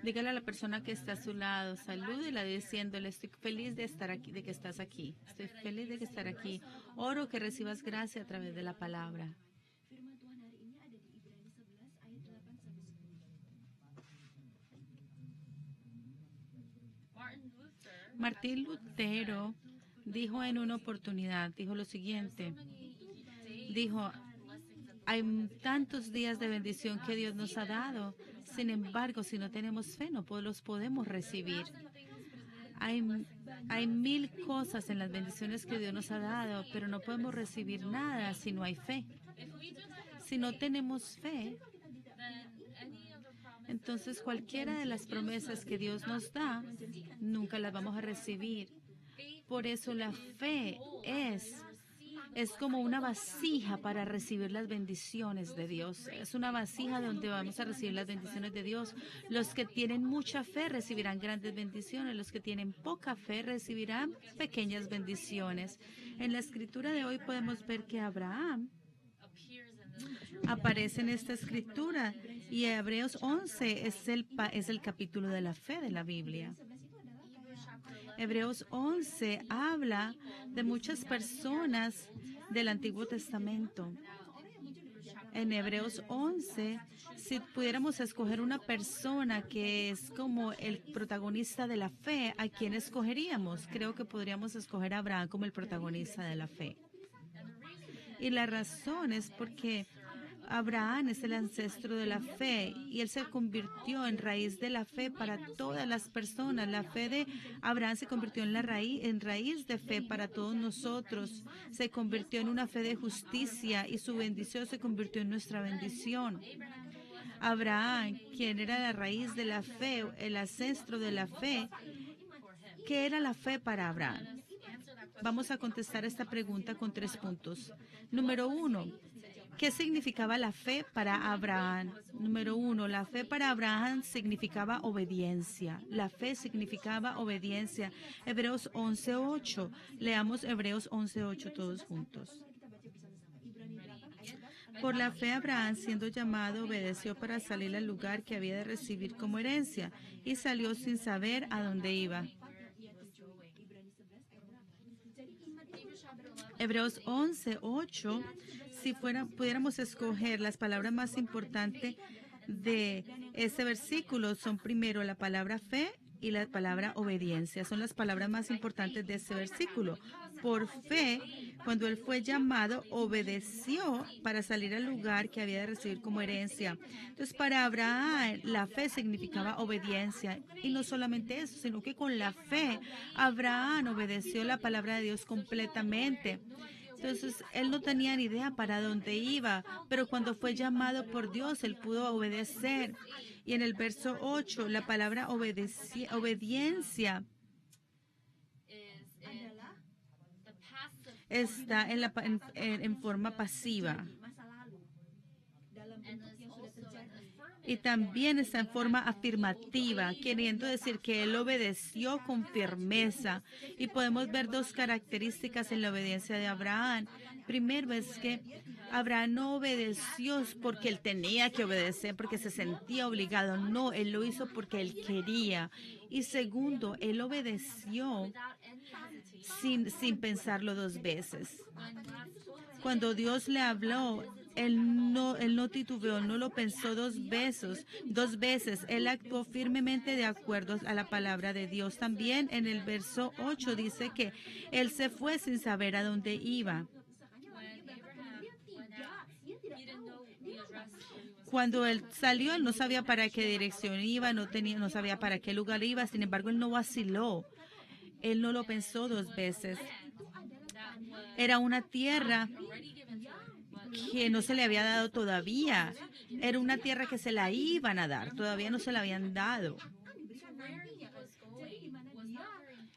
Dígale a la persona que está a su lado, salúdela diciéndole, estoy feliz de estar aquí, de que estás aquí. Estoy feliz de que estar aquí. Oro que recibas gracia a través de la palabra. Martín Lutero dijo en una oportunidad, dijo lo siguiente, dijo, hay tantos días de bendición que Dios nos ha dado, sin embargo, si no tenemos fe, no los podemos recibir. Hay, hay mil cosas en las bendiciones que Dios nos ha dado, pero no podemos recibir nada si no hay fe. Si no tenemos fe, entonces cualquiera de las promesas que Dios nos da, nunca las vamos a recibir. Por eso la fe es como una vasija para recibir las bendiciones de Dios. Es una vasija donde vamos a recibir las bendiciones de Dios. Los que tienen mucha fe recibirán grandes bendiciones. Los que tienen poca fe recibirán pequeñas bendiciones. En la escritura de hoy podemos ver que Abraham aparece en esta escritura y Hebreos 11 es el capítulo de la fe de la Biblia. Hebreos 11 habla de muchas personas del Antiguo Testamento. En Hebreos 11, si pudiéramos escoger una persona que es como el protagonista de la fe, ¿a quién escogeríamos? Creo que podríamos escoger a Abraham como el protagonista de la fe. Y la razón es porque Abraham es el ancestro de la fe y él se convirtió en raíz de la fe para todas las personas. La fe de Abraham se convirtió en raíz de fe para todos nosotros. Se convirtió en una fe de justicia y su bendición se convirtió en nuestra bendición. Abraham, quien era la raíz de la fe, el ancestro de la fe, ¿qué era la fe para Abraham? Vamos a contestar esta pregunta con 3 puntos. Número 1. ¿Qué significaba la fe para Abraham? Número 1, la fe para Abraham significaba obediencia. La fe significaba obediencia. Hebreos 11:8. Leamos Hebreos 11:8 todos juntos. Por la fe Abraham, siendo llamado, obedeció para salir al lugar que había de recibir como herencia y salió sin saber a dónde iba. Hebreos 11:8, si pudiéramos escoger las palabras más importantes de ese versículo, son primero la palabra fe y la palabra obediencia. Son las palabras más importantes de ese versículo. Por fe, cuando él fue llamado, obedeció para salir al lugar que había de recibir como herencia. Entonces, para Abraham, la fe significaba obediencia. Y no solamente eso, sino que con la fe, Abraham obedeció la palabra de Dios completamente. Entonces, él no tenía ni idea para dónde iba, pero cuando fue llamado por Dios, él pudo obedecer. Y en el verso 8, la palabra obediencia está en forma pasiva. Y también está en forma afirmativa, queriendo decir que él obedeció con firmeza. Y podemos ver 2 características en la obediencia de Abraham. Primero es que Abraham no obedeció porque él tenía que obedecer, porque se sentía obligado. No, él lo hizo porque él quería. Y segundo, él obedeció sin pensarlo 2 veces. Cuando Dios le habló, él no titubeó, no lo pensó 2 veces. 2 veces, él actuó firmemente de acuerdo a la palabra de Dios. También en el verso 8 dice que él se fue sin saber a dónde iba. Cuando él salió, él no sabía para qué dirección iba, no sabía para qué lugar iba. Sin embargo, él no vaciló. Él no lo pensó 2 veces. Era una tierra que no se le había dado todavía. Era una tierra que se la iban a dar. Todavía no se la habían dado.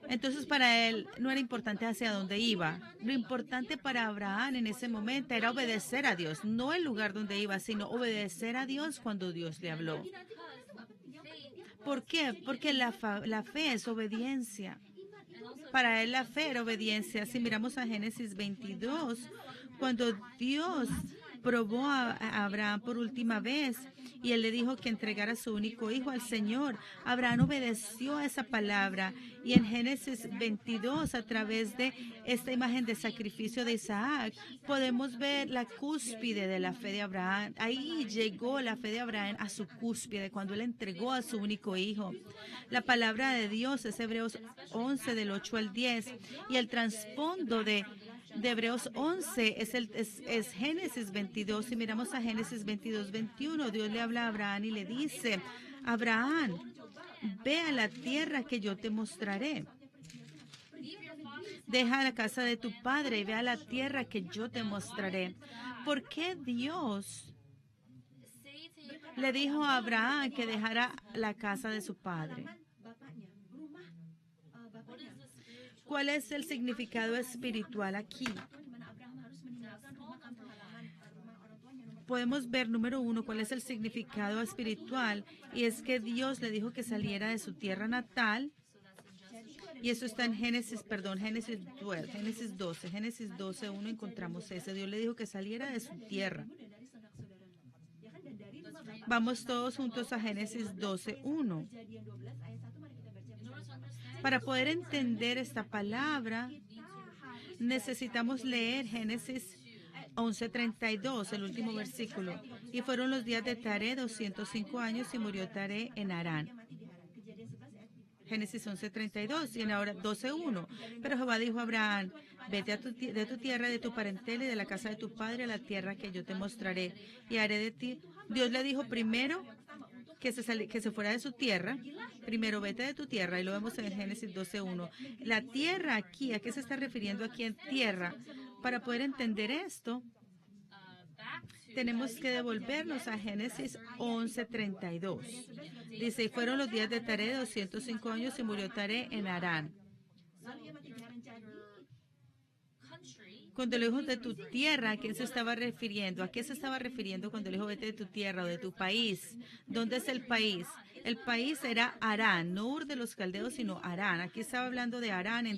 Entonces para él no era importante hacia dónde iba. Lo importante para Abraham en ese momento era obedecer a Dios. No el lugar donde iba, sino obedecer a Dios cuando Dios le habló. ¿Por qué? Porque la fe es obediencia. Para él la fe era obediencia. Si miramos a Génesis 22, cuando Dios probó a Abraham por última vez y él le dijo que entregara a su único hijo al Señor. Abraham obedeció a esa palabra y en Génesis 22, a través de esta imagen de sacrificio de Isaac, podemos ver la cúspide de la fe de Abraham. Ahí llegó la fe de Abraham a su cúspide cuando él entregó a su único hijo. La palabra de Dios es Hebreos 11 del 8 al 10 y el trasfondo de Hebreos 11 es Génesis 22. Si miramos a Génesis 22, 21, Dios le habla a Abraham y le dice: Abraham, ve a la tierra que yo te mostraré. Deja la casa de tu padre y ve a la tierra que yo te mostraré. ¿Por qué Dios le dijo a Abraham que dejara la casa de su padre? ¿Cuál es el significado espiritual aquí? Podemos ver, número uno, cuál es el significado espiritual, y es que Dios le dijo que saliera de su tierra natal, y eso está en Génesis 12, 1 encontramos ese. Dios le dijo que saliera de su tierra. Vamos todos juntos a Génesis 12, 1. Para poder entender esta palabra, necesitamos leer Génesis 11:32, el último versículo. Y fueron los días de Taré 205 años y murió Taré en Harán. Génesis 11:32 y en ahora 12:1. Pero Jehová dijo a Abraham: vete de tu tierra, de tu parentela y de la casa de tu padre a la tierra que yo te mostraré y haré de ti. Dios le dijo primero que se fuera de su tierra. Primero, vete de tu tierra, y lo vemos en Génesis 12:1. La tierra aquí, ¿a qué se está refiriendo aquí en tierra? Para poder entender esto, tenemos que devolvernos a Génesis 11:32. Dice: y fueron los días de Taré 205 años y murió Taré en Harán. Cuando le dijo de tu tierra, ¿a quién se estaba refiriendo? ¿A qué se estaba refiriendo cuando le dijo vete de tu tierra o de tu país? ¿Dónde es el país? El país era Harán, no Ur de los Caldeos, sino Harán. Aquí estaba hablando de Harán, en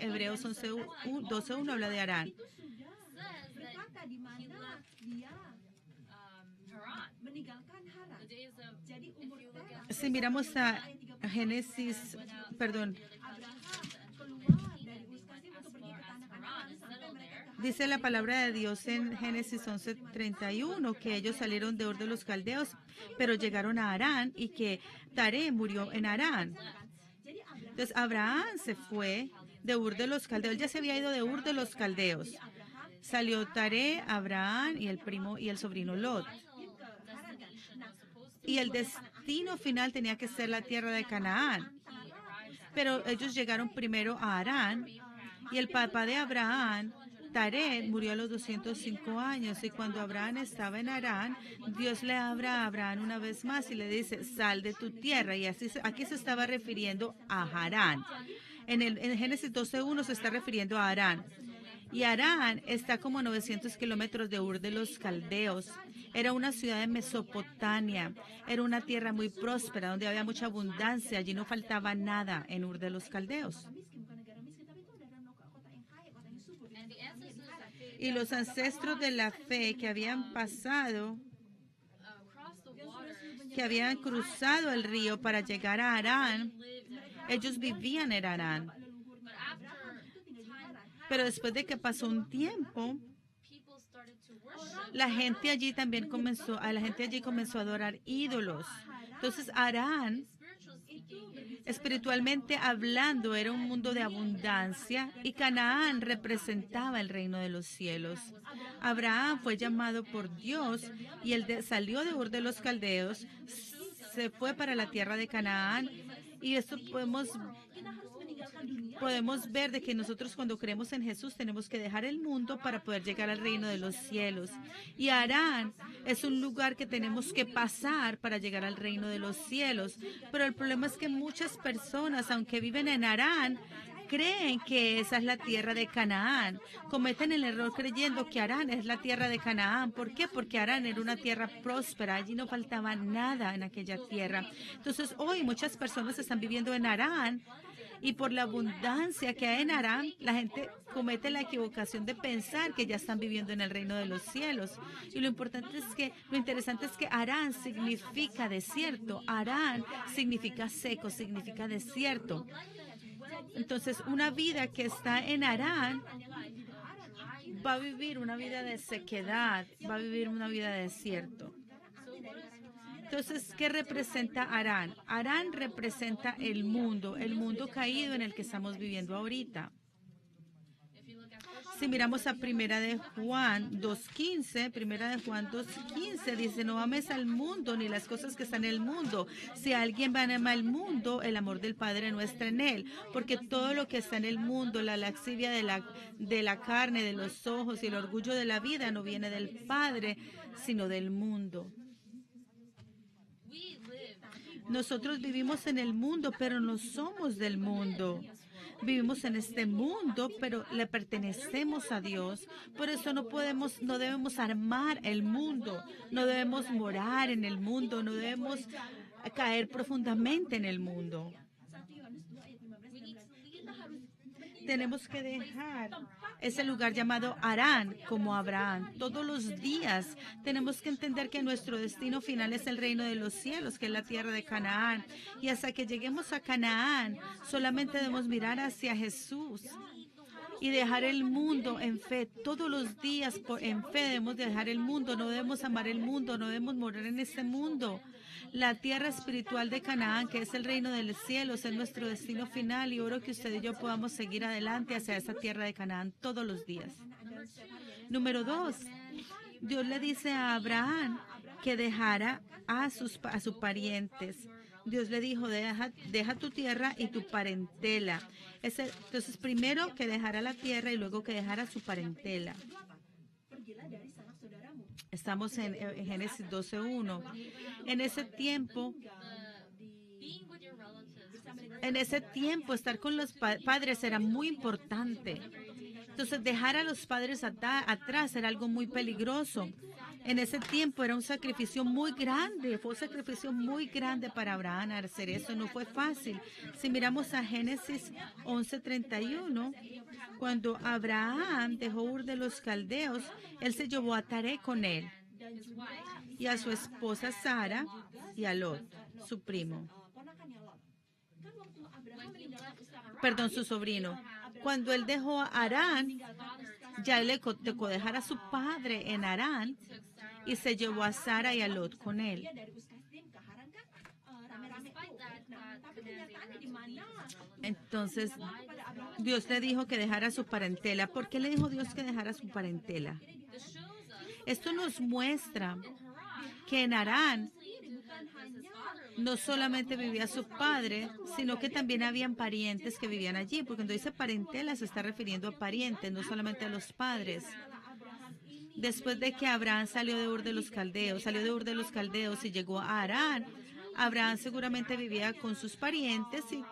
Hebreos 12:1 habla de Harán. Si miramos a Génesis, dice la palabra de Dios en Génesis 11:31 que ellos salieron de Ur de los Caldeos, pero llegaron a Harán y que Taré murió en Harán. Entonces Abraham se fue de Ur de los Caldeos. Él ya se había ido de Ur de los Caldeos. Salió Taré, Abraham y el primo y el sobrino Lot. Y el destino final tenía que ser la tierra de Canaán. Pero ellos llegaron primero a Harán y el papá de Abraham, Taré, murió a los 205 años, y cuando Abraham estaba en Harán, Dios le habla a Abraham una vez más y le dice: sal de tu tierra. Y así aquí se estaba refiriendo a Harán. En Génesis 12:1 se está refiriendo a Harán. Y Harán está como a 900 kilómetros de Ur de los Caldeos. Era una ciudad de Mesopotamia. Era una tierra muy próspera, donde había mucha abundancia. Allí no faltaba nada en Ur de los Caldeos. Y los ancestros de la fe que habían pasado, que habían cruzado el río para llegar a Harán, ellos vivían en Harán. Pero después de que pasó un tiempo, la gente allí comenzó a adorar ídolos. Entonces Harán, espiritualmente hablando, era un mundo de abundancia, y Canaán representaba el reino de los cielos. Abraham fue llamado por Dios y él salió de Ur de los Caldeos, se fue para la tierra de Canaán, y esto podemos ver de que nosotros, cuando creemos en Jesús, tenemos que dejar el mundo para poder llegar al reino de los cielos. Y Harán es un lugar que tenemos que pasar para llegar al reino de los cielos. Pero el problema es que muchas personas, aunque viven en Harán, creen que esa es la tierra de Canaán. Cometen el error creyendo que Harán es la tierra de Canaán. ¿Por qué? Porque Harán era una tierra próspera. Allí no faltaba nada en aquella tierra. Entonces hoy muchas personas están viviendo en Harán Y por la abundancia que hay en Harán, la gente comete la equivocación de pensar que ya están viviendo en el reino de los cielos. Y lo interesante es que Harán significa desierto. Harán significa seco, significa desierto. Entonces, una vida que está en Harán va a vivir una vida de sequedad, va a vivir una vida de desierto. Entonces, ¿qué representa Harán? Harán representa el mundo caído en el que estamos viviendo ahorita. Si miramos a Primera de Juan 2.15, Primera de Juan 2.15 dice, no ames al mundo ni las cosas que están en el mundo. Si alguien ama al mundo, el amor del Padre no está en él. Porque todo lo que está en el mundo, la lascivia de la carne, de los ojos y el orgullo de la vida no viene del Padre, sino del mundo. Nosotros vivimos en el mundo, pero no somos del mundo. Vivimos en este mundo, pero le pertenecemos a Dios. Por eso no debemos armar el mundo, no debemos morar en el mundo, no debemos caer profundamente en el mundo. Tenemos que dejar ese lugar llamado Harán como Abraham. Todos los días tenemos que entender que nuestro destino final es el reino de los cielos, que es la tierra de Canaán. Y hasta que lleguemos a Canaán, solamente debemos mirar hacia Jesús y dejar el mundo en fe. Todos los días en fe debemos dejar el mundo, no debemos amar el mundo, no debemos morir en este mundo. La tierra espiritual de Canaán, que es el reino de los cielos, es nuestro destino final y oro que usted y yo podamos seguir adelante hacia esa tierra de Canaán todos los días. Número 2, Dios le dice a Abraham que dejara a sus parientes. Dios le dijo, deja tu tierra y tu parentela. Entonces, primero que dejara la tierra y luego que dejara su parentela. Estamos en Génesis 12:1. En ese tiempo, estar con los padres era muy importante. Entonces, dejar a los padres atrás era algo muy peligroso. En ese tiempo era un sacrificio muy grande, fue un sacrificio muy grande para Abraham hacer eso, no fue fácil. Si miramos a Génesis 11:31, cuando Abraham dejó Ur de los Caldeos, él se llevó a Taré con él, y a su esposa Sara y a Lot, su primo. Perdón, su sobrino. Cuando él dejó a Harán, ya le tocó dejar a su padre en Harán y se llevó a Sara y a Lot con él. Entonces, Dios le dijo que dejara su parentela. ¿Por qué le dijo Dios que dejara su parentela? Esto nos muestra que en Harán no solamente vivía su padre, sino que también habían parientes que vivían allí, porque cuando dice parentela se está refiriendo a parientes, no solamente a los padres. Después de que Abraham salió de Ur de los Caldeos y llegó a Harán, Abraham seguramente vivía con sus parientes y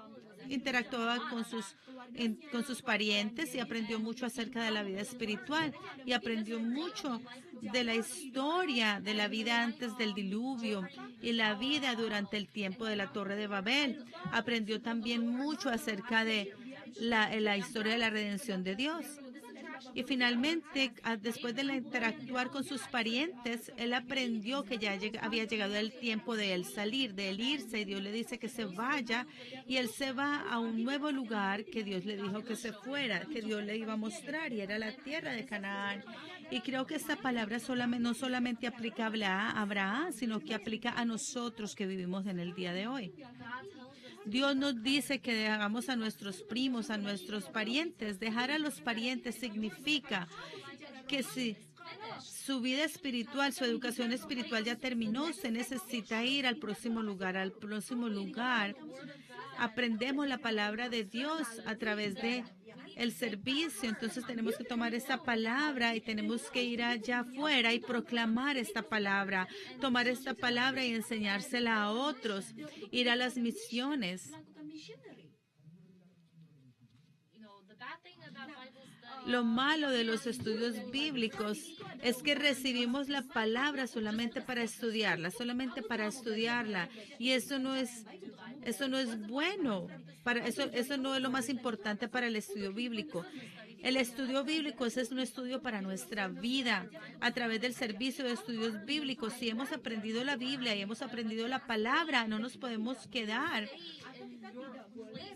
interactuaba con sus parientes y aprendió mucho acerca de la vida espiritual y aprendió mucho de la historia de la vida antes del diluvio y la vida durante el tiempo de la Torre de Babel. Aprendió también mucho acerca de la historia de la redención de Dios. Y finalmente, después de interactuar con sus parientes, él aprendió que ya había llegado el tiempo de él salir, de él irse. Y Dios le dice que se vaya. Y él se va a un nuevo lugar que Dios le dijo que se fuera, que Dios le iba a mostrar. Y era la tierra de Canaán. Y creo que esta palabra no solamente aplicable a Abraham, sino que aplica a nosotros que vivimos en el día de hoy. Dios nos dice que dejamos a nuestros primos, a nuestros parientes. Dejar a los parientes significa que si su vida espiritual, su educación espiritual ya terminó, se necesita ir al próximo lugar. Aprendemos la palabra de Dios a través de el servicio. Entonces tenemos que tomar esta palabra y tenemos que ir allá afuera y proclamar esta palabra, tomar esta palabra y enseñársela a otros, ir a las misiones. Lo malo de los estudios bíblicos es que recibimos la palabra solamente para estudiarla, y eso no es bueno. Eso no es lo más importante para el estudio bíblico. El estudio bíblico ese es un estudio para nuestra vida. A través del servicio de estudios bíblicos, si hemos aprendido la Biblia y hemos aprendido la palabra, no nos podemos quedar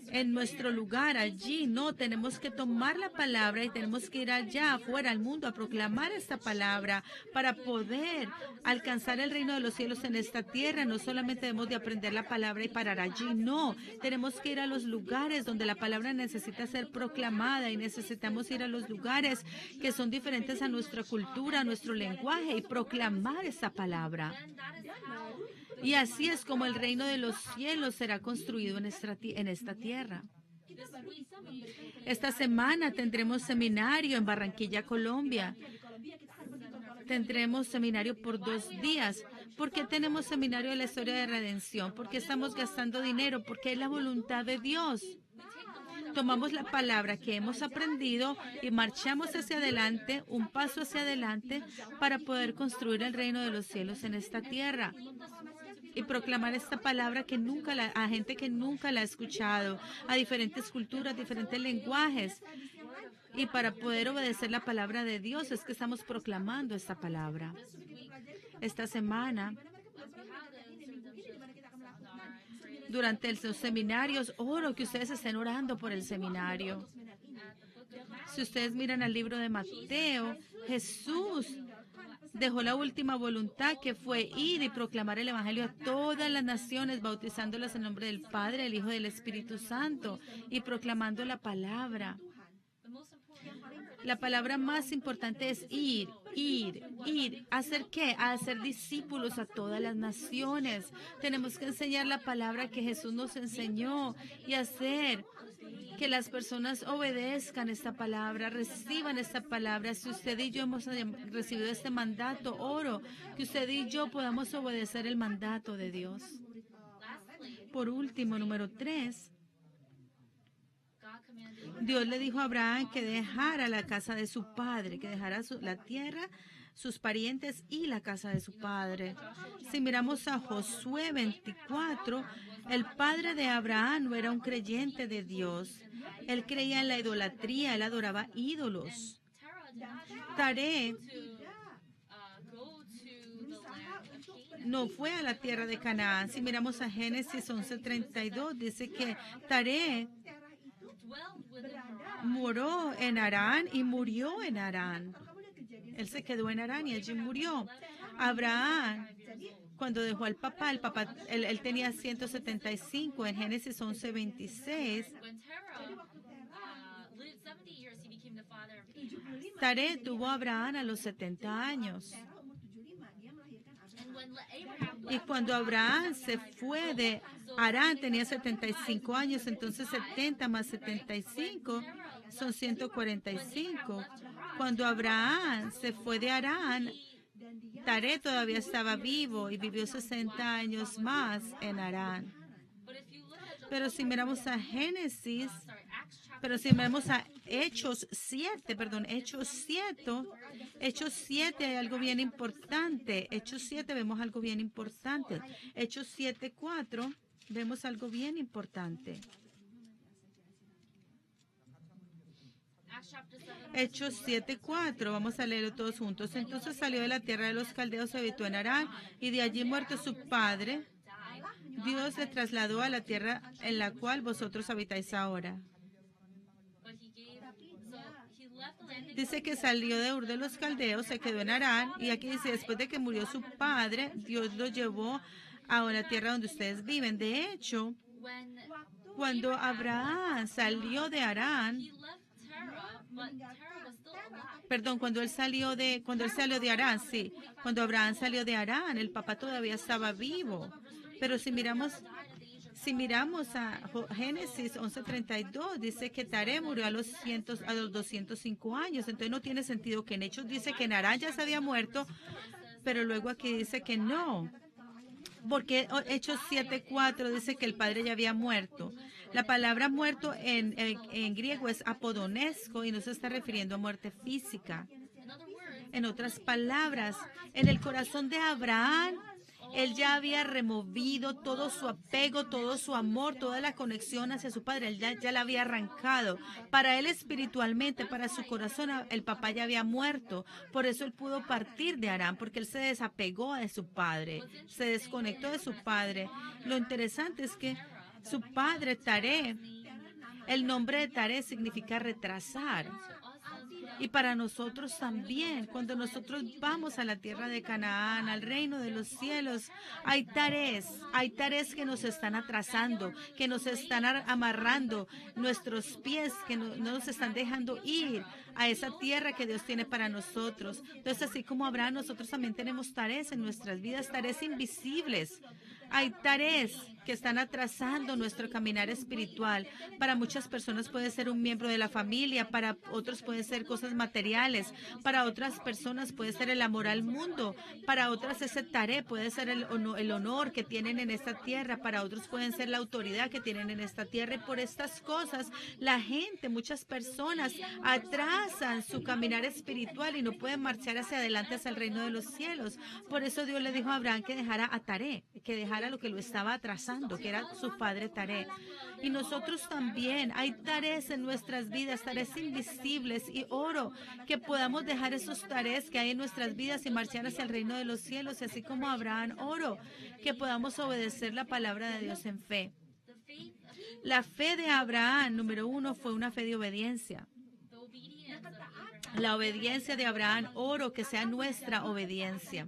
en nuestro lugar allí. No, tenemos que tomar la palabra y tenemos que ir allá afuera al mundo a proclamar esta palabra para poder alcanzar el reino de los cielos en esta tierra. No solamente debemos de aprender la palabra y parar allí, no, tenemos que ir a los lugares donde la palabra necesita ser proclamada y necesitamos ir a los lugares que son diferentes a nuestra cultura, a nuestro lenguaje y proclamar esta palabra. Y así es como el reino de los cielos será construido en esta tierra. Esta semana tendremos seminario en Barranquilla, Colombia. Tendremos seminario por 2 días. ¿Por qué tenemos seminario de la historia de redención? ¿Por qué estamos gastando dinero? Porque es la voluntad de Dios. Tomamos la palabra que hemos aprendido y marchamos hacia adelante, un paso hacia adelante, para poder construir el reino de los cielos en esta tierra. Y proclamar esta palabra a gente que nunca la ha escuchado, a diferentes culturas, diferentes lenguajes. Y para poder obedecer la palabra de Dios es que estamos proclamando esta palabra. Esta semana, durante los seminarios, oro que ustedes estén orando por el seminario. Si ustedes miran al libro de Mateo, Jesús dejó la última voluntad, que fue ir y proclamar el evangelio a todas las naciones, bautizándolas en nombre del Padre, del Hijo y del Espíritu Santo y proclamando la palabra. La palabra más importante es ir. ¿Hacer qué? A hacer discípulos a todas las naciones. Tenemos que enseñar la palabra que Jesús nos enseñó y hacer que las personas obedezcan esta palabra, reciban esta palabra. Si usted y yo hemos recibido este mandato, oro que usted y yo podamos obedecer el mandato de Dios. Por último, número 3. Dios le dijo a Abraham que dejara la casa de su padre, que dejara la tierra, sus parientes y la casa de su padre. Si miramos a Josué 24, el padre de Abraham no era un creyente de Dios. Él creía en la idolatría, él adoraba ídolos. Taré no fue a la tierra de Canaán. Si miramos a Génesis 11:32, dice que Taré moró en Harán y murió en Harán. Él se quedó en Harán y allí murió. Abraham, cuando dejó al papá, él tenía 175 en Génesis 11:26. Taré tuvo a Abraham a los 70 años. Y cuando Abraham se fue de Harán, tenía 75 años, entonces 70 más 75 son 145. Cuando Abraham se fue de Harán, Taré todavía estaba vivo y vivió 60 años más en Harán. Pero si miramos a Hechos 7, Hechos 7 hay algo bien importante. Hechos 7 vemos algo bien importante. Hechos 7:4 vemos algo bien importante. Hechos 7:4, vamos a leerlo todos juntos. Entonces salió de la tierra de los caldeos, se habitó en Harán, y de allí muerto su padre, Dios le trasladó a la tierra en la cual vosotros habitáis ahora. Dice que salió de Ur de los Caldeos, se quedó en Harán, y aquí dice, después de que murió su padre, Dios lo llevó a la tierra donde ustedes viven. De hecho, cuando Abraham salió de Harán, cuando Abraham salió de Harán, el papá todavía estaba vivo. Pero si miramos a Génesis 11:32, dice que Taré murió a los 205 años. Entonces no tiene sentido que en Hechos dice que en Harán ya se había muerto, pero luego aquí dice que no. Porque Hechos 7:4 dice que el padre ya había muerto. La palabra muerto en griego es apodonesco y no se está refiriendo a muerte física. En otras palabras, en el corazón de Abraham Él ya había removido todo su apego, todo su amor, toda la conexión hacia su padre. Él ya la había arrancado. Para él espiritualmente, para su corazón, el papá ya había muerto. Por eso él pudo partir de Aram, porque él se desapegó de su padre, se desconectó de su padre. Lo interesante es que su padre, Taré, el nombre de Taré significa retrasar. Y para nosotros también, cuando nosotros vamos a la tierra de Canaán, al reino de los cielos, hay tareas que nos están atrasando, que nos están amarrando nuestros pies, que no nos están dejando ir a esa tierra que Dios tiene para nosotros. Entonces, así como Abraham, nosotros también tenemos tareas en nuestras vidas, tareas invisibles. Hay tareas que están atrasando nuestro caminar espiritual. Para muchas personas puede ser un miembro de la familia, para otros puede ser cosas materiales, para otras personas puede ser el amor al mundo, para otras ese tarea puede ser el honor que tienen en esta tierra, para otros pueden ser la autoridad que tienen en esta tierra. Y por estas cosas, la gente, muchas personas atrasan su caminar espiritual y no pueden marchar hacia adelante hacia el reino de los cielos. Por eso Dios le dijo a Abraham que dejara a Taré, que dejara lo que lo estaba atrasando, que era su padre Taré. Y nosotros también, hay tareas en nuestras vidas, tareas invisibles, y oro que podamos dejar esos tareas que hay en nuestras vidas y marchar hacia el reino de los cielos. Y así como Abraham, oro que podamos obedecer la palabra de Dios en fe. La fe de Abraham, número 1, fue una fe de obediencia. La obediencia de Abraham, oro que sea nuestra obediencia.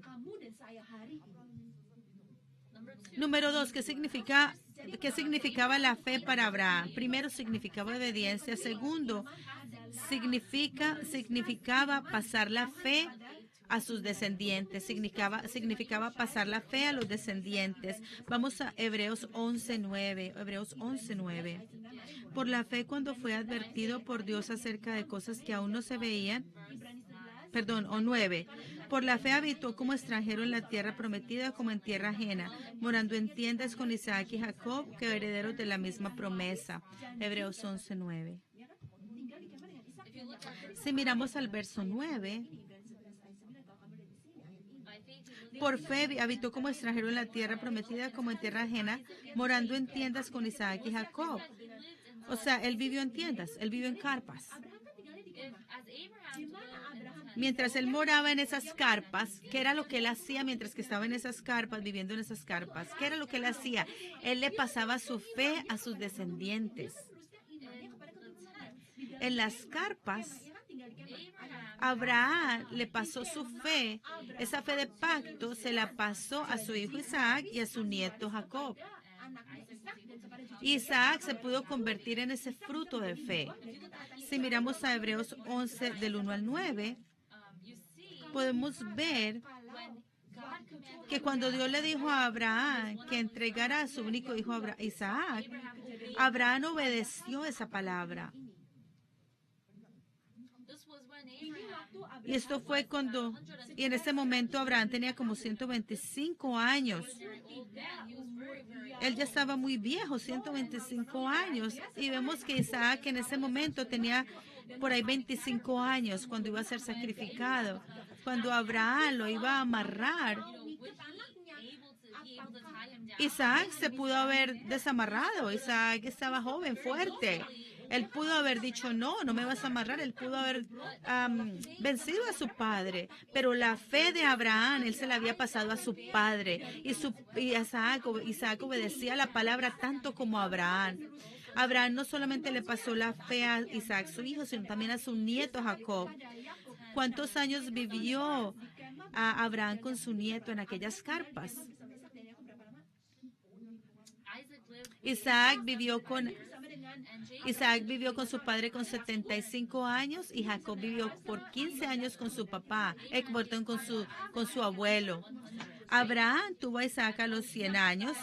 Número 2, ¿qué significaba la fe para Abraham? Primero, significaba obediencia. Segundo, significaba pasar la fe a sus descendientes. Significaba pasar la fe a los descendientes. Vamos a Hebreos 11:9. Hebreos 11:9. Por la fe, cuando fue advertido por Dios acerca de cosas que aún no se veían, o 9. Por la fe habitó como extranjero en la tierra prometida, como en tierra ajena, morando en tiendas con Isaac y Jacob, que herederos de la misma promesa. Hebreos 11:9. Si miramos al verso 9, por fe habitó como extranjero en la tierra prometida, como en tierra ajena, morando en tiendas con Isaac y Jacob. O sea, él vivió en tiendas, él vivió en carpas. Mientras él moraba en esas carpas, ¿qué era lo que él hacía mientras que estaba en esas carpas, viviendo en esas carpas? ¿Qué era lo que él hacía? Él le pasaba su fe a sus descendientes. En las carpas, Abraham le pasó su fe, esa fe de pacto se la pasó a su hijo Isaac y a su nieto Jacob. Isaac se pudo convertir en ese fruto de fe. Si miramos a Hebreos 11 del 1 al 9, podemos ver que cuando Dios le dijo a Abraham que entregara a su único hijo Isaac, Abraham obedeció esa palabra. Y esto fue y en ese momento Abraham tenía como 125 años. Él ya estaba muy viejo, 125 años. Y vemos que Isaac en ese momento tenía por ahí 25 años cuando iba a ser sacrificado. Cuando Abraham lo iba a amarrar, Isaac se pudo haber desamarrado. Isaac estaba joven, fuerte. Él pudo haber dicho, no me vas a amarrar. Él pudo haber vencido a su padre. Pero la fe de Abraham, él se la había pasado a su padre. Y Isaac obedecía la palabra tanto como Abraham. Abraham no solamente le pasó la fe a Isaac, su hijo, sino también a su nieto Jacob. ¿Cuántos años vivió Abraham con su nieto en aquellas carpas? Isaac vivió con su padre con 75 años y Jacob vivió por 15 años con su papá, con su abuelo. Abraham tuvo a Isaac a los 100 años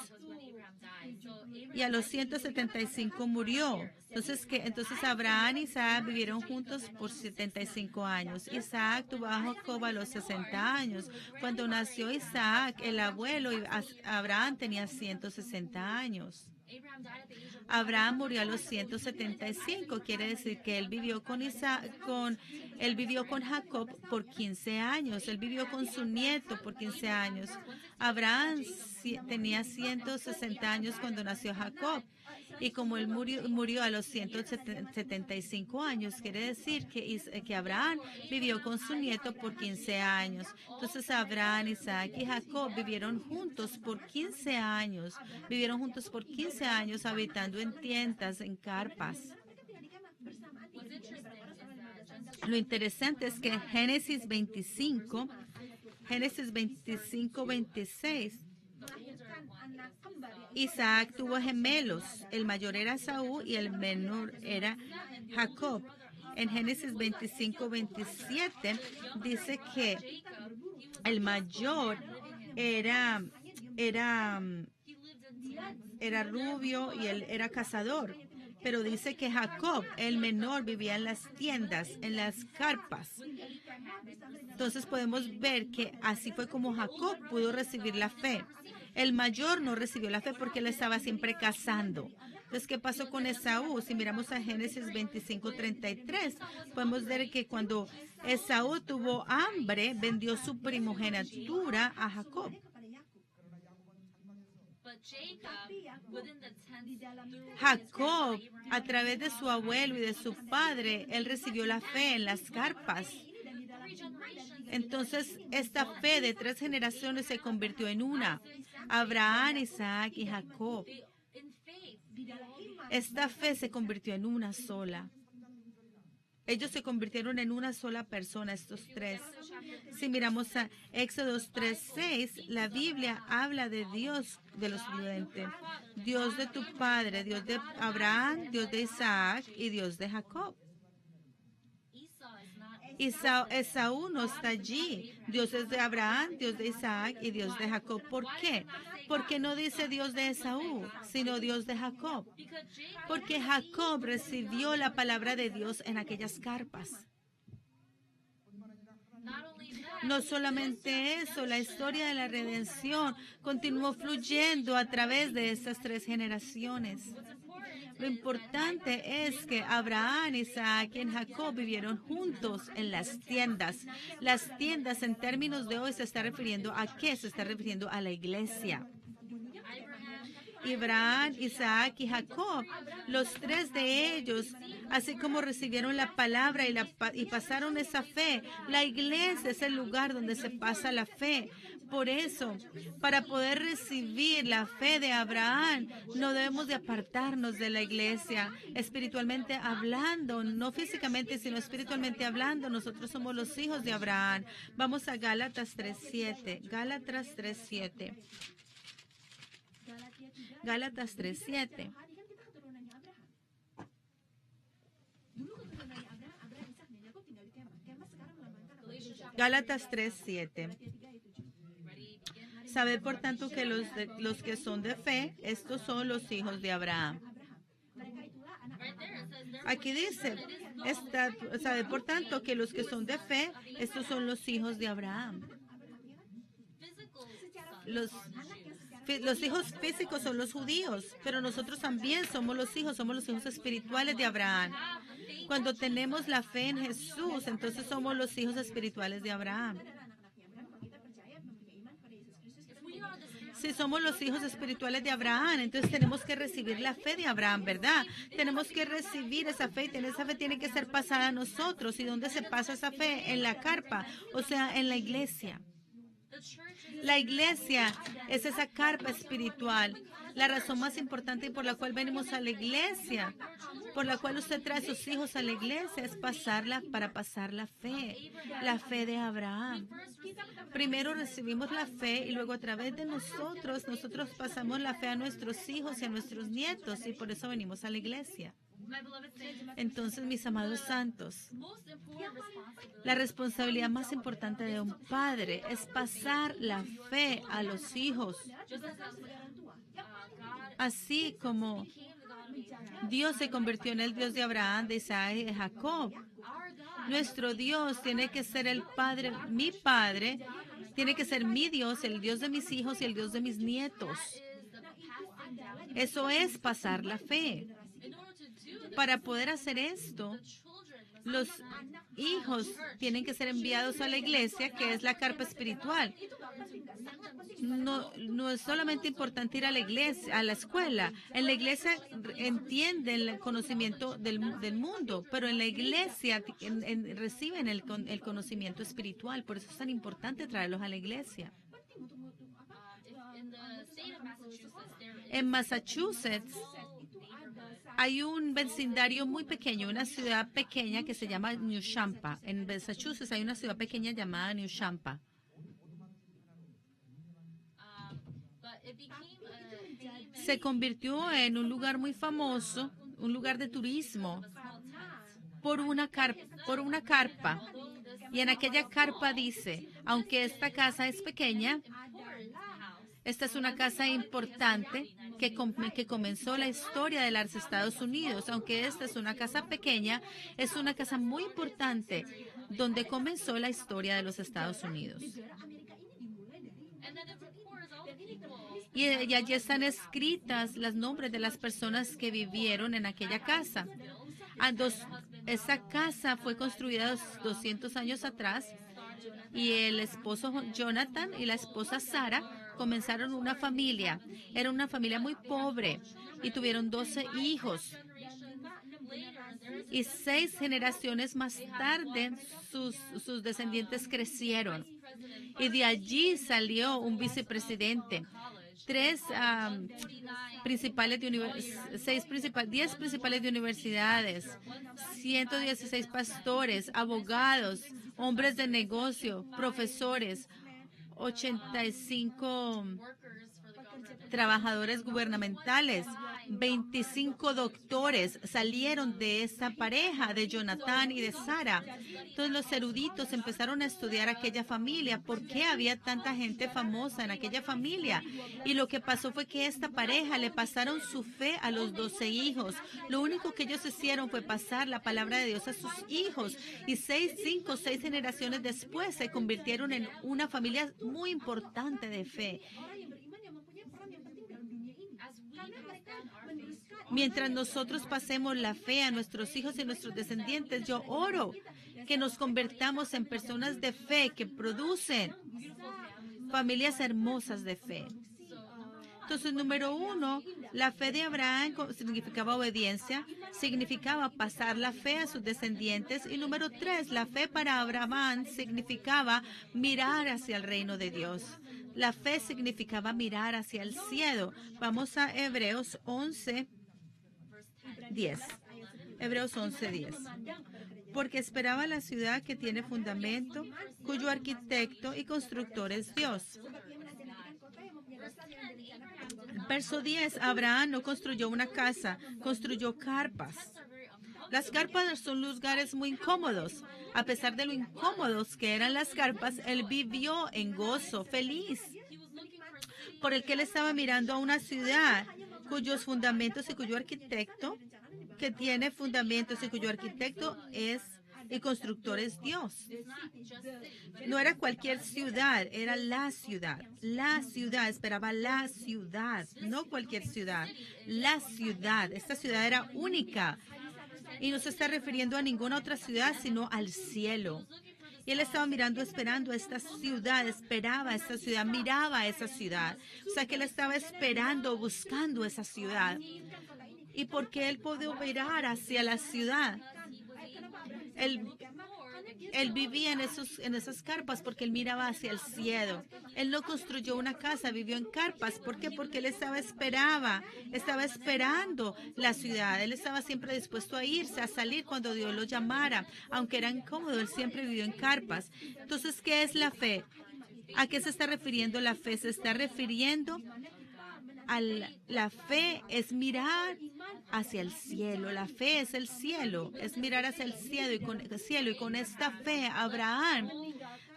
y a los 175 murió. Entonces Abraham y Isaac vivieron juntos por 75 años. Isaac tuvo a Jacob a los 60 años. Cuando nació Isaac, el abuelo, Abraham tenía 160 años. Abraham murió a los 175, quiere decir que él vivió con Jacob por 15 años, él vivió con su nieto por 15 años. Abraham tenía 160 años cuando nació Jacob. Y como él murió a los 175 años, quiere decir que Abraham vivió con su nieto por 15 años. Entonces Abraham, Isaac y Jacob vivieron juntos por 15 años. Vivieron juntos por 15 años habitando en tiendas, en carpas. Lo interesante es que Génesis 25, 26, Isaac tuvo gemelos. El mayor era Esaú y el menor era Jacob. En Génesis 25, 27 dice que el mayor era rubio y él era cazador. Pero dice que Jacob, el menor, vivía en las tiendas, en las carpas. Entonces podemos ver que así fue como Jacob pudo recibir la fe. El mayor no recibió la fe porque él estaba siempre cazando. Entonces, ¿qué pasó con Esaú? Si miramos a Génesis 25:33, podemos ver que cuando Esaú tuvo hambre, vendió su primogenitura a Jacob. Jacob, a través de su abuelo y de su padre, él recibió la fe en las carpas. Entonces, esta fe de 3 generaciones se convirtió en una. Abraham, Isaac y Jacob. Esta fe se convirtió en una sola. Ellos se convirtieron en una sola persona, estos 3. Si miramos a Éxodo 3:6, la Biblia habla de Dios de los vivientes. Dios de tu padre, Dios de Abraham, Dios de Isaac y Dios de Jacob. Esaú no está allí. Dios es de Abraham, Dios de Isaac y Dios de Jacob. ¿Por qué? Porque no dice Dios de Esaú, sino Dios de Jacob. Porque Jacob recibió la palabra de Dios en aquellas carpas. No solamente eso, la historia de la redención continuó fluyendo a través de estas 3 generaciones. Lo importante es que Abraham, Isaac y Jacob vivieron juntos en las tiendas. Las tiendas en términos de hoy se está refiriendo ¿a qué? Se está refiriendo a la iglesia. Abraham, Isaac y Jacob, los 3 de ellos, así como recibieron la palabra y pasaron esa fe, la iglesia es el lugar donde se pasa la fe. Por eso, para poder recibir la fe de Abraham, no debemos de apartarnos de la iglesia, espiritualmente hablando, no físicamente, sino espiritualmente hablando. Nosotros somos los hijos de Abraham. Vamos a Gálatas 3:7. Gálatas 3:7. Gálatas 3:7. Gálatas 3:7. Sabed por tanto que los que son de fe, estos son los hijos de Abraham. Aquí dice, sabed por tanto que los que son de fe, estos son los hijos de Abraham. Los hijos físicos son los judíos, pero nosotros también somos los hijos espirituales de Abraham. Cuando tenemos la fe en Jesús, entonces somos los hijos espirituales de Abraham. Si somos los hijos espirituales de Abraham, entonces tenemos que recibir la fe de Abraham, ¿verdad? Tenemos que recibir esa fe y esa fe tiene que ser pasada a nosotros. ¿Y dónde se pasa esa fe? En la carpa, o sea, en la iglesia. La iglesia es esa carpa espiritual. La razón más importante por la cual venimos a la iglesia, por la cual usted trae a sus hijos a la iglesia, es para pasar la fe de Abraham. Primero recibimos la fe y luego a través de nosotros pasamos la fe a nuestros hijos y a nuestros nietos y por eso venimos a la iglesia. Entonces, mis amados santos, la responsabilidad más importante de un padre es pasar la fe a los hijos. Así como Dios se convirtió en el Dios de Abraham, de Isaac y de Jacob. Nuestro Dios tiene que ser el Padre, mi Padre, tiene que ser mi Dios, el Dios de mis hijos y el Dios de mis nietos. Eso es pasar la fe. Para poder hacer esto, Los hijos tienen que ser enviados a la iglesia, que es la carpa espiritual. No es solamente importante ir a la iglesia, a la escuela. En la iglesia entienden el conocimiento del mundo, pero en la iglesia reciben el conocimiento espiritual. Por eso es tan importante traerlos a la iglesia. En Massachusetts hay un vecindario muy pequeño, una ciudad pequeña que se llama New Champa. En Massachusetts hay una ciudad pequeña llamada New Champa. Se convirtió en un lugar muy famoso, un lugar de turismo, por una carpa. Y en aquella carpa dice, aunque esta casa es pequeña, esta es una casa importante que comenzó la historia de los Estados Unidos. Aunque esta es una casa pequeña, es una casa muy importante donde comenzó la historia de los Estados Unidos. Y allí están escritas los nombres de las personas que vivieron en aquella casa. Esa casa fue construida 200 años atrás y el esposo Jonathan y la esposa Sara comenzaron una familia. Era una familia muy pobre y tuvieron 12 hijos. Y 6 generaciones más tarde sus descendientes crecieron. Y de allí salió un vicepresidente. 10 principales de universidades, 116 pastores, abogados, hombres de negocio, profesores, 85 trabajadores gubernamentales, 25 doctores salieron de esa pareja de Jonathan y de Sara. Entonces los eruditos empezaron a estudiar aquella familia, por qué había tanta gente famosa en aquella familia. Y lo que pasó fue que esta pareja le pasaron su fe a los 12 hijos. Lo único que ellos hicieron fue pasar la palabra de Dios a sus hijos. Y 6 generaciones después se convirtieron en una familia muy importante de fe. Mientras nosotros pasemos la fe a nuestros hijos y nuestros descendientes, yo oro que nos convertamos en personas de fe que producen familias hermosas de fe. Entonces, número 1, la fe de Abraham significaba obediencia, significaba pasar la fe a sus descendientes. Y número 3, la fe para Abraham significaba mirar hacia el reino de Dios. La fe significaba mirar hacia el cielo. Vamos a Hebreos 11, 10. Hebreos 11, 10. Porque esperaba la ciudad que tiene fundamento, cuyo arquitecto y constructor es Dios. Verso 10, Abraham no construyó una casa, construyó carpas. Las carpas son lugares muy incómodos. A pesar de lo incómodos que eran las carpas, él vivió en gozo, feliz. Por el que él estaba mirando a una ciudad cuyos fundamentos y cuyo arquitecto, que tiene fundamentos y cuyo arquitecto es y constructor es Dios. No era cualquier ciudad, era la ciudad. La ciudad, esperaba la ciudad, no cualquier ciudad. La ciudad, esta ciudad era única. Y no se está refiriendo a ninguna otra ciudad, sino al cielo. Y él estaba mirando, esperando esta ciudad, esperaba esta ciudad, miraba a esa ciudad. O sea que él estaba esperando, buscando esa ciudad. ¿Y por qué él pudo mirar hacia la ciudad? Él vivía en esas carpas porque él miraba hacia el cielo. Él no construyó una casa, vivió en carpas. ¿Por qué? Porque él estaba esperando la ciudad. Él estaba siempre dispuesto a irse, a salir cuando Dios lo llamara. Aunque era incómodo, él siempre vivió en carpas. Entonces, ¿qué es la fe? ¿A qué se está refiriendo la fe? Se está refiriendo la fe es mirar hacia el cielo. La fe es el cielo, es mirar hacia el cielo. Y con esta fe, Abraham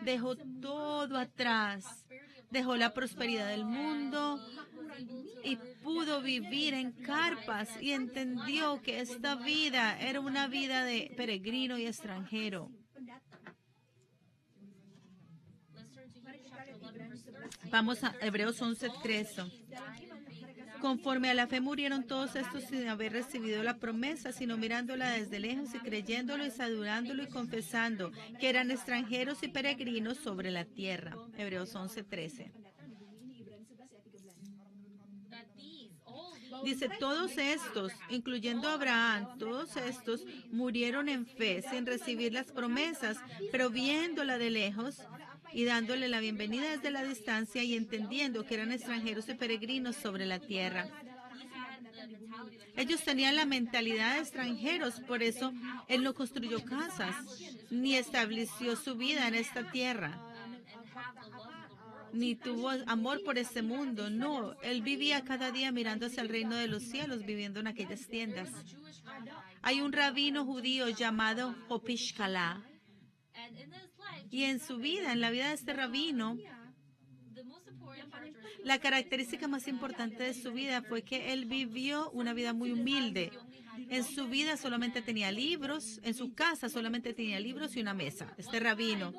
dejó todo atrás. Dejó la prosperidad del mundo y pudo vivir en carpas y entendió que esta vida era una vida de peregrino y extranjero. Vamos a Hebreos 11:13. Conforme a la fe murieron todos estos sin haber recibido la promesa, sino mirándola desde lejos y creyéndolo y adorándolo y confesando que eran extranjeros y peregrinos sobre la tierra. Hebreos 11:13. Dice, todos estos, incluyendo a Abraham, todos estos murieron en fe sin recibir las promesas, pero viéndola de lejos y dándole la bienvenida desde la distancia y entendiendo que eran extranjeros y peregrinos sobre la tierra. Ellos tenían la mentalidad de extranjeros, por eso él no construyó casas, ni estableció su vida en esta tierra, ni tuvo amor por este mundo. No, él vivía cada día mirando hacia el reino de los cielos, viviendo en aquellas tiendas. Hay un rabino judío llamado Hopishkalá, y en su vida, en la vida de este rabino, la característica más importante de su vida fue que él vivió una vida muy humilde. En su vida solamente tenía libros, en su casa solamente tenía libros y una mesa, este rabino.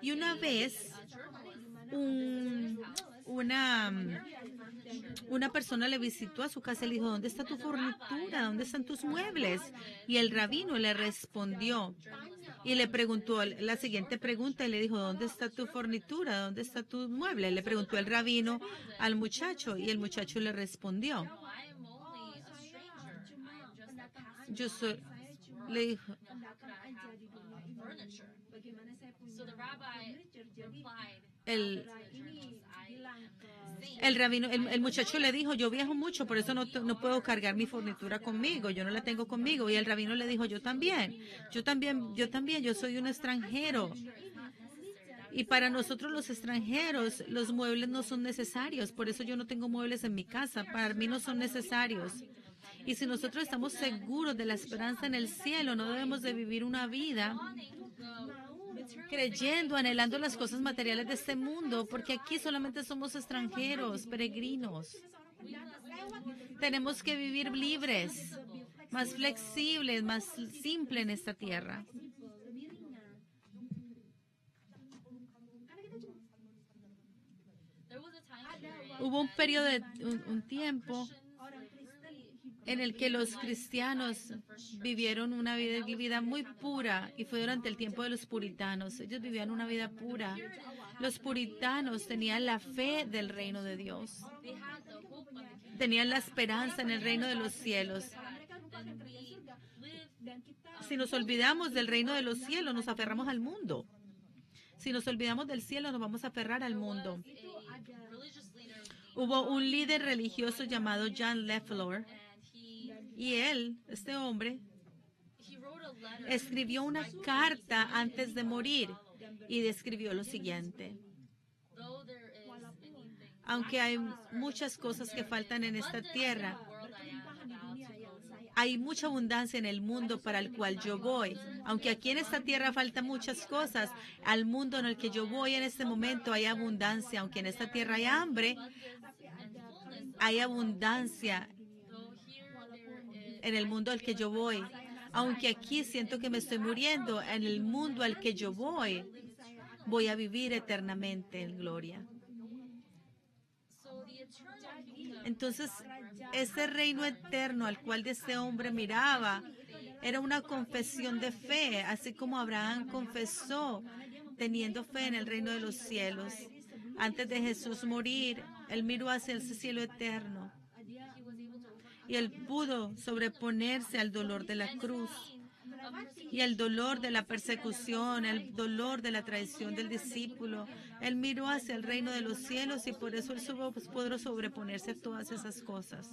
Y una vez, una persona le visitó a su casa y le dijo, ¿dónde está tu fornitura? ¿Dónde están tus muebles? Y el rabino le respondió y le preguntó la siguiente pregunta y le dijo, ¿dónde está tu fornitura? ¿Dónde está tu mueble? Le preguntó el rabino al muchacho y el muchacho le respondió. Le dijo, el muchacho le dijo, yo viajo mucho, por eso no puedo cargar mi fornitura conmigo, yo no la tengo conmigo. Y el rabino le dijo, yo también, yo soy un extranjero. Y para nosotros los extranjeros, los muebles no son necesarios, por eso yo no tengo muebles en mi casa, para mí no son necesarios. Y si nosotros estamos seguros de la esperanza en el cielo, no debemos de vivir una vida creyendo, anhelando las cosas materiales de este mundo, porque aquí solamente somos extranjeros, peregrinos. Tenemos que vivir libres, más flexibles, más simples en esta tierra. Hubo un periodo de un tiempo en el que los cristianos vivieron una vida muy pura y fue durante el tiempo de los puritanos. Ellos vivían una vida pura. Los puritanos tenían la fe del reino de Dios. Tenían la esperanza en el reino de los cielos. Si nos olvidamos del reino de los cielos, nos aferramos al mundo. Si nos olvidamos del cielo, nos vamos a aferrar al mundo. Hubo un líder religioso llamado John LeFleur. Y este hombre, escribió una carta antes de morir y describió lo siguiente. Aunque hay muchas cosas que faltan en esta tierra, hay mucha abundancia en el mundo para el cual yo voy. Aunque aquí en esta tierra faltan muchas cosas, al mundo en el que yo voy en este momento hay abundancia. Aunque en esta tierra hay hambre, hay abundancia en el mundo al que yo voy. Aunque aquí siento que me estoy muriendo, en el mundo al que yo voy a vivir eternamente en gloria. Entonces, ese reino eterno al cual este hombre miraba era una confesión de fe, así como Abraham confesó teniendo fe en el reino de los cielos. Antes de Jesús morir, él miró hacia ese cielo eterno. Y él pudo sobreponerse al dolor de la cruz y el dolor de la persecución, el dolor de la traición del discípulo. Él miró hacia el reino de los cielos y por eso él pudo sobreponerse a todas esas cosas.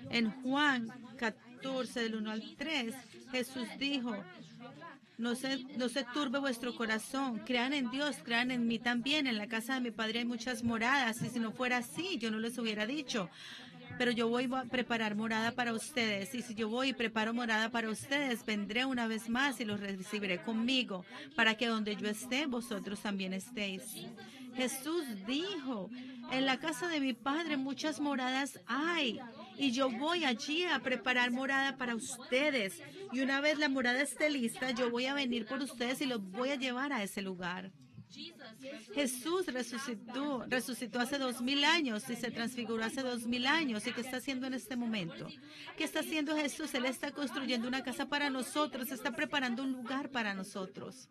En Juan 14, del 1 al 3, Jesús dijo, no se turbe vuestro corazón, crean en Dios, crean en mí también. En la casa de mi Padre hay muchas moradas y si no fuera así, yo no les hubiera dicho. Pero yo voy a preparar morada para ustedes. Y si yo voy y preparo morada para ustedes, vendré una vez más y los recibiré conmigo, para que donde yo esté, vosotros también estéis. Jesús dijo, en la casa de mi Padre muchas moradas hay, y yo voy allí a preparar morada para ustedes. Y una vez la morada esté lista, yo voy a venir por ustedes y los voy a llevar a ese lugar. Jesús resucitó hace 2000 años y se transfiguró hace 2000 años. ¿Y qué está haciendo en este momento? ¿Qué está haciendo Jesús? Él está construyendo una casa para nosotros, está preparando un lugar para nosotros.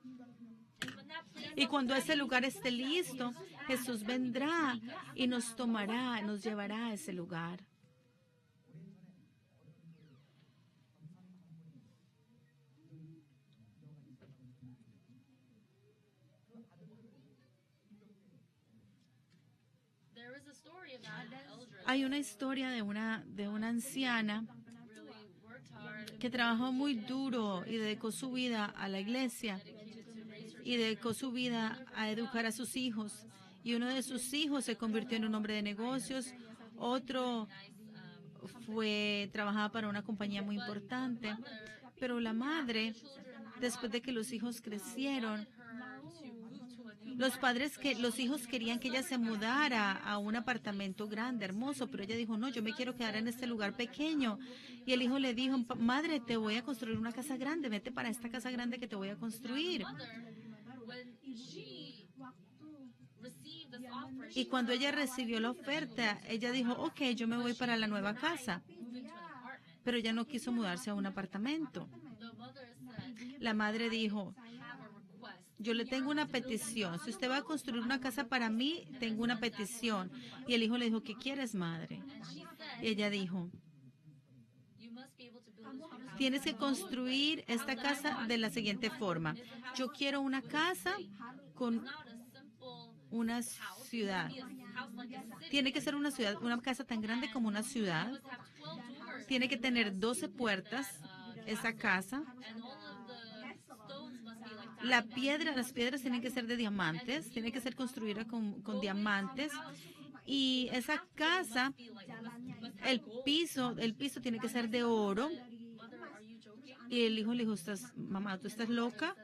Y cuando ese lugar esté listo, Jesús vendrá y nos tomará, nos llevará a ese lugar. Hay una historia de una anciana que trabajó muy duro y dedicó su vida a la iglesia y dedicó su vida a educar a sus hijos. Y uno de sus hijos se convirtió en un hombre de negocios, otro trabajaba para una compañía muy importante. Pero la madre, después de que los hijos crecieron, los hijos querían que ella se mudara a un apartamento grande, hermoso, pero ella dijo, no, yo me quiero quedar en este lugar pequeño. Y el hijo le dijo, madre, te voy a construir una casa grande, vete para esta casa grande que te voy a construir. Y cuando ella recibió la oferta, ella dijo, ok, yo me voy para la nueva casa. Pero ella no quiso mudarse a un apartamento. La madre dijo, yo le tengo una petición. Si usted va a construir una casa para mí, tengo una petición. Y el hijo le dijo, ¿qué quieres, madre? Y ella dijo, tienes que construir esta casa de la siguiente forma. Yo quiero una casa con una ciudad. Tiene que ser una ciudad, una casa tan grande como una ciudad. Tiene que tener 12 puertas, esa casa. Las piedras tienen que ser de diamantes, tiene que ser construida con diamantes. Y esa casa, el piso tiene que ser de oro. Y el hijo le dijo, mamá, ¿tú estás loca?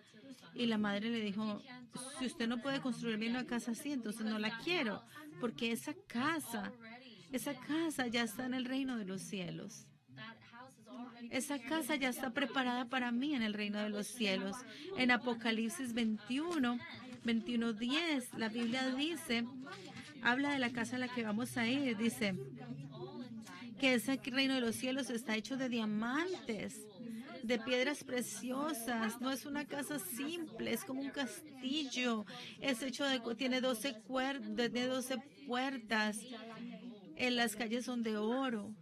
Y la madre le dijo, si usted no puede construirme una casa así, entonces no la quiero. Porque esa casa ya está en el reino de los cielos. Esa casa ya está preparada para mí en el reino de los cielos. En Apocalipsis 21:10, la Biblia dice, habla de la casa a la que vamos a ir. Dice que ese reino de los cielos está hecho de diamantes, de piedras preciosas. No es una casa simple, es como un castillo. Es hecho tiene 12 puertas. En las calles son de oro.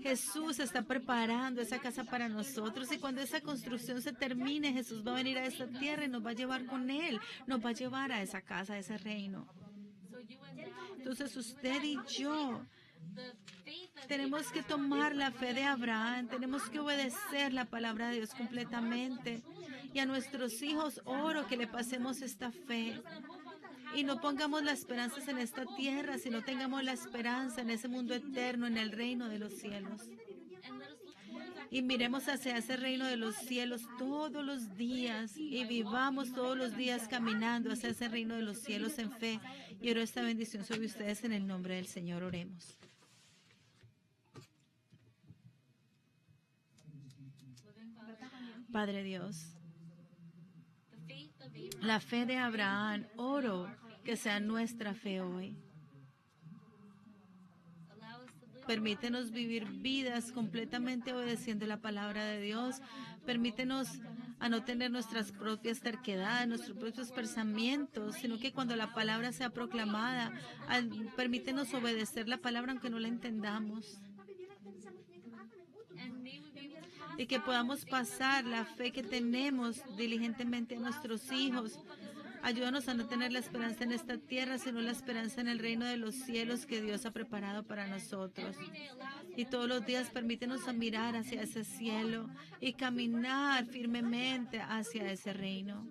Jesús está preparando esa casa para nosotros y cuando esa construcción se termine, Jesús va a venir a esta tierra y nos va a llevar con Él, nos va a llevar a esa casa, a ese reino. Entonces usted y yo tenemos que tomar la fe de Abraham, tenemos que obedecer la palabra de Dios completamente y a nuestros hijos oro que le pasemos esta fe. Y no pongamos las esperanzas en esta tierra, sino tengamos la esperanza en ese mundo eterno, en el reino de los cielos. Y miremos hacia ese reino de los cielos todos los días y vivamos todos los días caminando hacia ese reino de los cielos en fe. Y oro esta bendición sobre ustedes en el nombre del Señor. Oremos. Padre Dios, la fe de Abraham, oro que sea nuestra fe hoy. Permítenos vivir vidas completamente obedeciendo la palabra de Dios. Permítenos a no tener nuestras propias terquedades, nuestros propios pensamientos, sino que cuando la palabra sea proclamada, permítenos obedecer la palabra aunque no la entendamos. Y que podamos pasar la fe que tenemos diligentemente a nuestros hijos. Ayúdanos a no tener la esperanza en esta tierra, sino la esperanza en el reino de los cielos que Dios ha preparado para nosotros. Y todos los días permítenos a mirar hacia ese cielo y caminar firmemente hacia ese reino.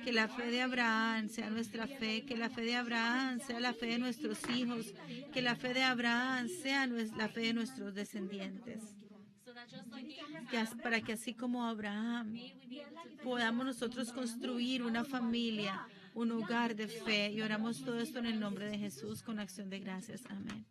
Que la fe de Abraham sea nuestra fe, que la fe de Abraham sea la fe de nuestros hijos, que la fe de Abraham sea la fe de nuestros descendientes. Para que así como Abraham podamos nosotros construir una familia, un hogar de fe. Y oramos todo esto en el nombre de Jesús con acción de gracias. Amén.